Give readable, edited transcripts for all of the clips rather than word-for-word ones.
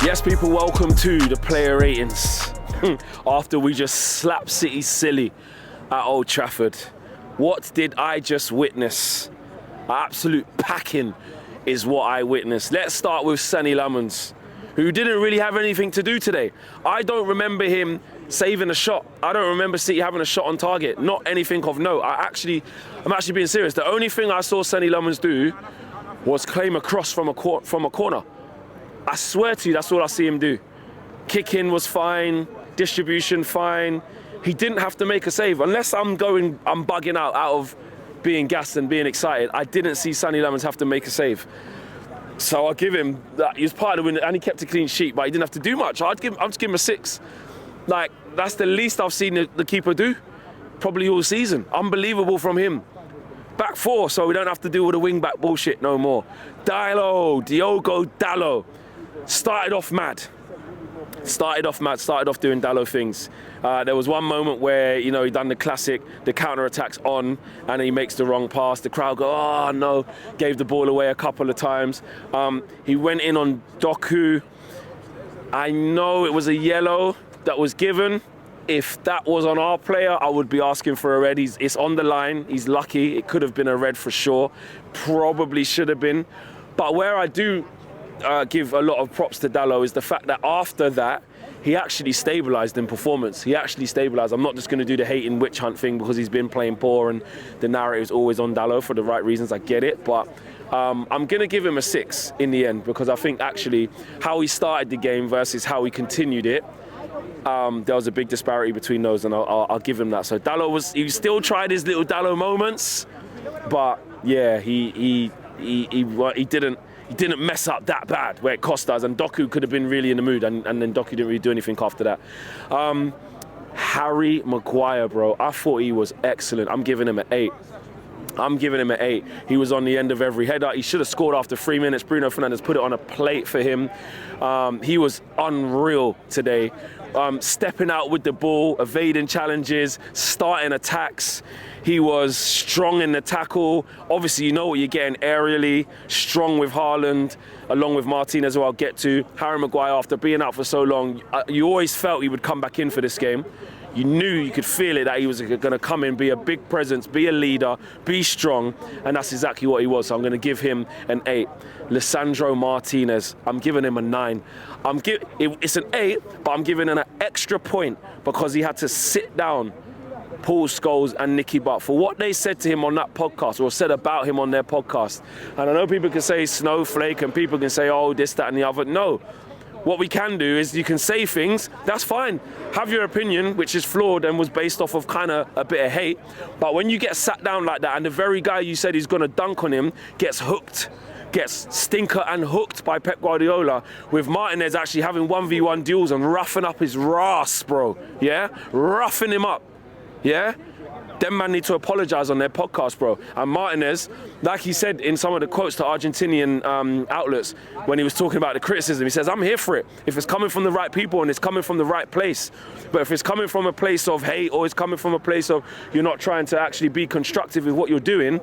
Yes, people, welcome to the player ratings. After we just slapped City silly at Old Trafford. What did I just witness? An absolute packing is what I witnessed. Let's start with Sonny Lemons, who didn't really have anything to do today. I don't remember him saving a shot. I don't remember City having a shot on target. Not anything of note. I'm actually being serious. The only thing I saw Sonny Lemons do was claim a cross from a corner. I swear to you, that's all I see him do. Kicking was fine, distribution fine. He didn't have to make a save. Unless I'm bugging out of being gassed and being excited, I didn't see Sonny Lemons have to make a save. So I'll give him that. He was part of the win and he kept a clean sheet, but he didn't have to do much. I'll just give him a 6. Like, that's the least I've seen the keeper do, probably all season. Unbelievable from him. Back 4, so we don't have to do all the wing-back bullshit no more. Diogo Dalot. Started off doing Dalot things. There was one moment where, he done the classic, the counter-attacks on, and he makes the wrong pass. The crowd go, oh no, gave the ball away a couple of times. He went in on Dorgu. I know it was a yellow that was given. If that was on our player, I would be asking for a red. It's on the line. He's lucky. It could have been a red for sure. Probably should have been. But where I do give a lot of props to Dalot is the fact that after that, he actually stabilised in performance. He actually stabilised. I'm not just going to do the hating witch hunt thing because he's been playing poor and the narrative is always on Dalot for the right reasons. I get it. But I'm going to give him a 6 in the end because I think actually how he started the game versus how he continued it, there was a big disparity between those, and I'll give him that. So Dalot he still tried his little Dalot moments, but yeah, he didn't mess up that bad where it cost us, and Dorgu could have been really in the mood, and then Dorgu didn't really do anything after that. Harry Maguire, bro, I thought he was excellent. I'm giving him an 8. He was on the end of every header. He should have scored after 3 minutes. Bruno Fernandes put it on a plate for him. He was unreal today. Stepping out with the ball, evading challenges, starting attacks. He was strong in the tackle. Obviously, you know what you're getting aerially. Strong with Haaland, along with Martinez, who I'll get to. Harry Maguire, after being out for so long, you always felt he would come back in for this game. You knew, you could feel it, that he was going to come in, be a big presence, be a leader, be strong, and that's exactly what he was. So I'm going to give him an 8. Lisandro Martinez, I'm giving him a 9. It's an 8, but I'm giving him an extra point because he had to sit down Paul Scholes and Nicky Butt for what they said to him on that podcast, or said about him on their podcast. And I know people can say snowflake and people can say, oh, this, that, and the other. No. What we can do is you can say things, that's fine. Have your opinion, which is flawed and was based off of kind of a bit of hate. But when you get sat down like that and the very guy you said is going to dunk on him gets stinker and hooked by Pep Guardiola, with Martinez actually having 1v1 duels and roughing up his ras, bro. Yeah? Roughing him up. Yeah? Them man need to apologise on their podcast, bro. And Martinez, like he said in some of the quotes to Argentinian outlets when he was talking about the criticism, he says, I'm here for it. If it's coming from the right people and it's coming from the right place. But if it's coming from a place of hate or it's coming from a place of you're not trying to actually be constructive with what you're doing,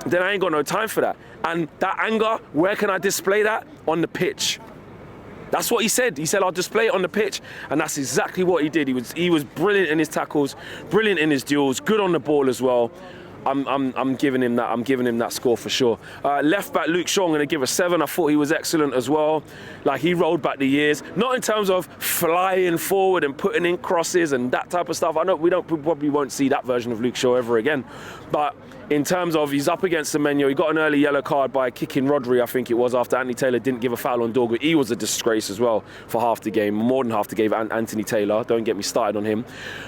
then I ain't got no time for that. And that anger, where can I display that? On the pitch. That's what he said. He said, I'll display it on the pitch. And that's exactly what he did. He was brilliant in his tackles, brilliant in his duels, good on the ball as well. I'm giving him that. I'm giving him that score for sure. Left back Luke Shaw, I'm going to give a 7. I thought he was excellent as well. Like, he rolled back the years, not in terms of flying forward and putting in crosses and that type of stuff. I know we probably won't see that version of Luke Shaw ever again. But in terms of, he's up against Semenyo. He got an early yellow card by kicking Rodri, I think it was, after Anthony Taylor didn't give a foul on Dorgu. He was a disgrace as well for half the game, more than half the game. Anthony Taylor, don't get me started on him.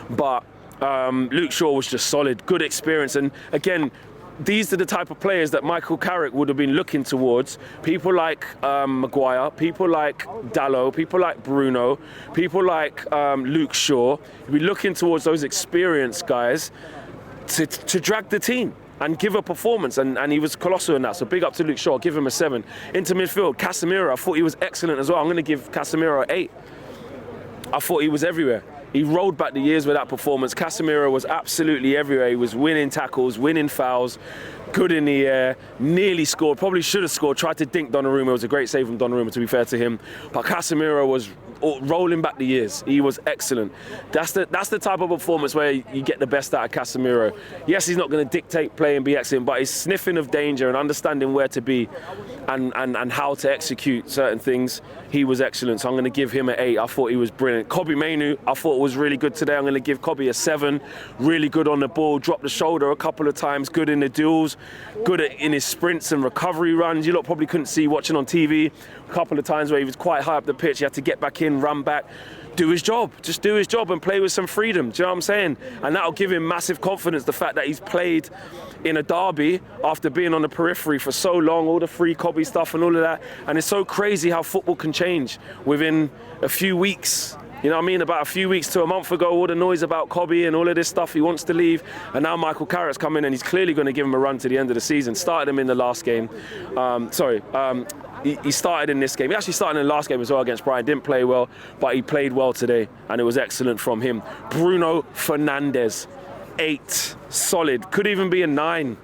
But Luke Shaw was just solid, good experience. And again, these are the type of players that Michael Carrick would have been looking towards. People like Maguire, people like Dalot, people like Bruno, people like Luke Shaw. We're looking towards those experienced guys to drag the team and give a performance, and he was colossal in that. So big up to Luke Shaw, give him a 7. Into midfield, Casemiro, I thought he was excellent as well. I'm going to give Casemiro an 8. I thought he was everywhere. He rolled back the years with that performance. Casemiro was absolutely everywhere. He was winning tackles, winning fouls, good in the air, nearly scored, probably should have scored, tried to dink Donnarumma. It was a great save from Donnarumma, to be fair to him. But Casemiro was rolling back the years. He was excellent. That's the type of performance where you get the best out of Casemiro. Yes, he's not going to dictate play and be excellent, but his sniffing of danger and understanding where to be and how to execute certain things, he was excellent. So I'm going to give him an 8. I thought he was brilliant. Kobbie Mainoo, I thought was really good today. I'm going to give Kobbie a 7. Really good on the ball, dropped the shoulder a couple of times, good in the duels, good in his sprints and recovery runs. You lot probably couldn't see watching on TV a couple of times where he was quite high up the pitch. He had to get back in, run back, do his job. Just do his job and play with some freedom. Do you know what I'm saying? And that'll give him massive confidence, the fact that he's played in a derby after being on the periphery for so long, all the free Kobbie stuff and all of that. And it's so crazy how football can change within a few weeks. You know what I mean? About a few weeks to a month ago, all the noise about Kobbie and all of this stuff, he wants to leave. And now Michael Carrick's come in and he's clearly going to give him a run to the end of the season. Started him in the last game. He started in this game. He actually started in the last game as well against Brighton. Didn't play well, but he played well today. And it was excellent from him. Bruno Fernandes, 8. Solid. Could even be a 9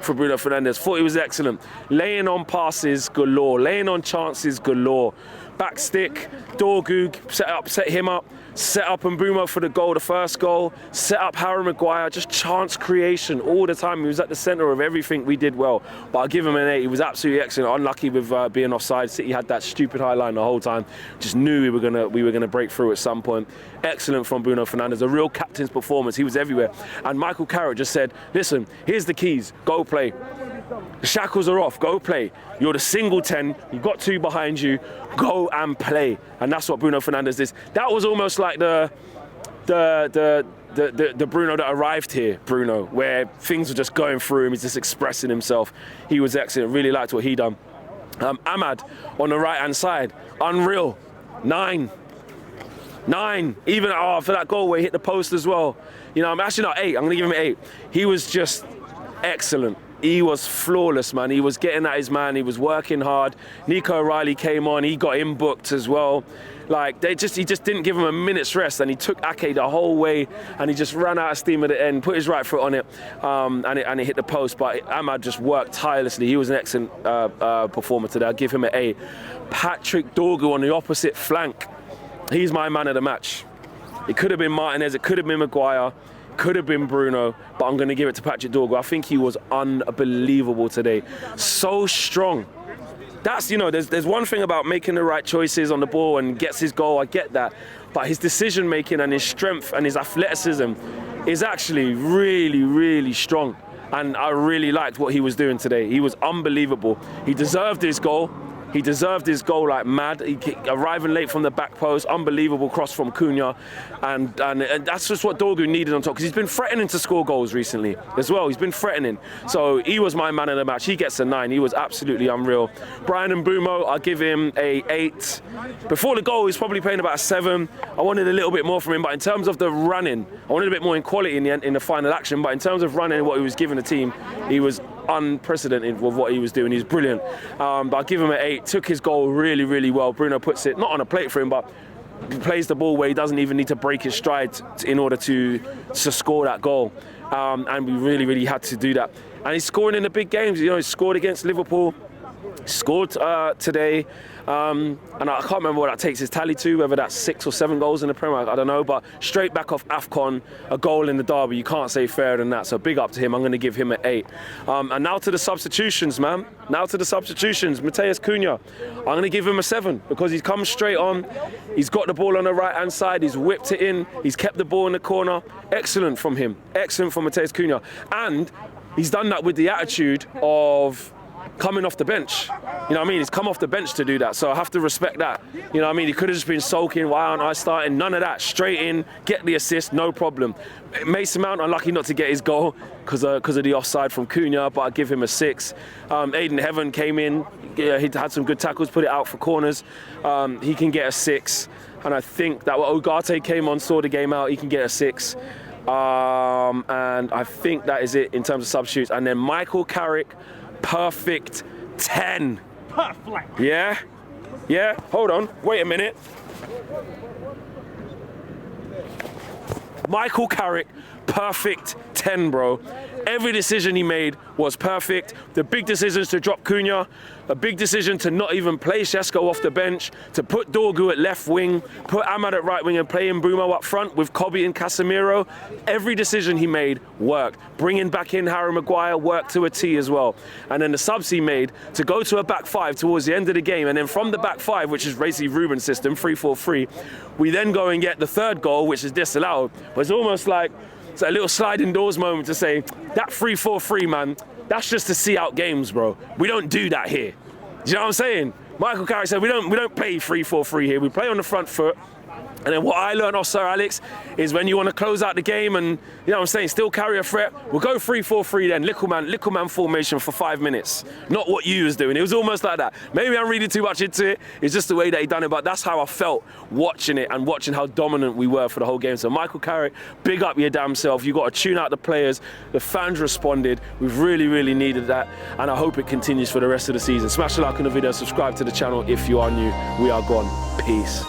for Bruno Fernandes. Thought he was excellent. Laying on passes galore. Laying on chances galore. Back stick, Dorgu, set him up, set up Mbeumo for the goal, the first goal, set up Harry Maguire, just chance creation all the time. He was at the centre of everything we did well. But I'll give him an 8. He was absolutely excellent. Unlucky with being offside. City had that stupid high line the whole time. Just knew we were gonna break through at some point. Excellent from Bruno Fernandes. A real captain's performance. He was everywhere. And Michael Carrick just said, listen, here's the keys. Go play. The shackles are off, go play. You're the single 10, you've got 2 behind you, go and play. And that's what Bruno Fernandes did. That was almost like the Bruno that arrived here, Bruno, where things were just going through him, he's just expressing himself. He was excellent, really liked what he done. Ahmad on the right-hand side, unreal, 9. Even for that goal where he hit the post as well. You know, I'm actually not 8, I'm gonna give him an 8. He was just excellent. He was flawless, man. He was getting at his man. He was working hard. Nico O'Reilly came on. He got him booked as well. Like he just didn't give him a minute's rest, and he took Ake the whole way, and he just ran out of steam at the end, put his right foot on it, and it hit the post. But Ahmad just worked tirelessly. He was an excellent performer today. I'll give him an 8. Patrick Dorgu on the opposite flank. He's my man of the match. It could have been Martinez. It could have been Maguire. Could have been Bruno, but I'm going to give it to Patrick Dorgu. I think he was unbelievable today. So strong. That's, you know, there's one thing about making the right choices on the ball and gets his goal, I get that. But his decision making and his strength and his athleticism is actually really, really strong. And I really liked what he was doing today. He was unbelievable. He deserved his goal. He deserved his goal like mad. He arriving late from the back post, unbelievable cross from Cunha, and that's just what Dorgu needed on top, because he's been threatening to score goals recently as well. He's been threatening, so he was my man of the match. He gets a 9. He was absolutely unreal. Bryan Mbeumo, I'll give him a 8. Before the goal, he's probably playing about a 7. I wanted a little bit more from him, but in terms of the running, I wanted a bit more in quality in the final action. But in terms of running, what he was giving the team, he was unprecedented with what he was doing. He's brilliant. But I'll give him an 8. Took his goal really, really well. Bruno puts it not on a plate for him, but plays the ball where he doesn't even need to break his stride in order to score that goal. And we really, really had to do that. And he's scoring in the big games. You know, he scored against Liverpool, scored today. And I can't remember what that takes his tally to, whether that's 6 or 7 goals in the Premier, I don't know, but straight back off AFCON, a goal in the derby, you can't say fairer than that, so big up to him. I'm going to give him an 8. And now to the substitutions, man. Now to the substitutions. Matheus Cunha, I'm going to give him a 7, because he's come straight on, he's got the ball on the right-hand side, he's whipped it in, he's kept the ball in the corner. Excellent from him. Excellent from Matheus Cunha. And he's done that with the attitude of coming off the bench. You know what I mean? He's come off the bench to do that, so I have to respect that. You know what I mean? He could have just been sulking, why aren't I starting? None of that. Straight in, get the assist, no problem. Mason Mount, unlucky not to get his goal because of the offside from Cunha, but I give him a 6. Aiden Heaven came in, he had some good tackles, put it out for corners. He can get a 6. And I think that Ugarte came on, saw the game out, he can get a 6. And I think that is it in terms of substitutes. And then Michael Carrick, perfect 10. Perfect. Yeah? Yeah? Hold on. Wait a minute. Michael Carrick, perfect 10, bro. Every decision he made was perfect. The big decisions to drop Cunha, a big decision to not even play Shesko off the bench, to put Dorgu at left wing, put Ahmad at right wing and play Mbeumo up front with Kobe and Casemiro. Every decision he made worked. Bringing back in Harry Maguire worked to a T as well. And then the subs he made to go to a back five towards the end of the game, and then from the back five, which is basically Ruben's system, 3-4-3, we then go and get the third goal, which is disallowed. But it's almost like it's a little sliding doors moment to say, that 3-4-3, man, that's just to see out games, bro. We don't do that here. Do you know what I'm saying? Michael Carrick said, we don't play 3-4-3 here. We play on the front foot. And then what I learned off Sir Alex is when you want to close out the game and, you know what I'm saying, still carry a threat, we'll go 3-4-3 then, little man formation for 5 minutes. Not what you was doing. It was almost like that. Maybe I'm reading too much into it. It's just the way that he done it, but that's how I felt watching it and watching how dominant we were for the whole game. So Michael Carrick, big up your damn self. You got to tune out the players. The fans responded. We've really, really needed that. And I hope it continues for the rest of the season. Smash the like on the video, subscribe to the channel if you are new. We are gone. Peace.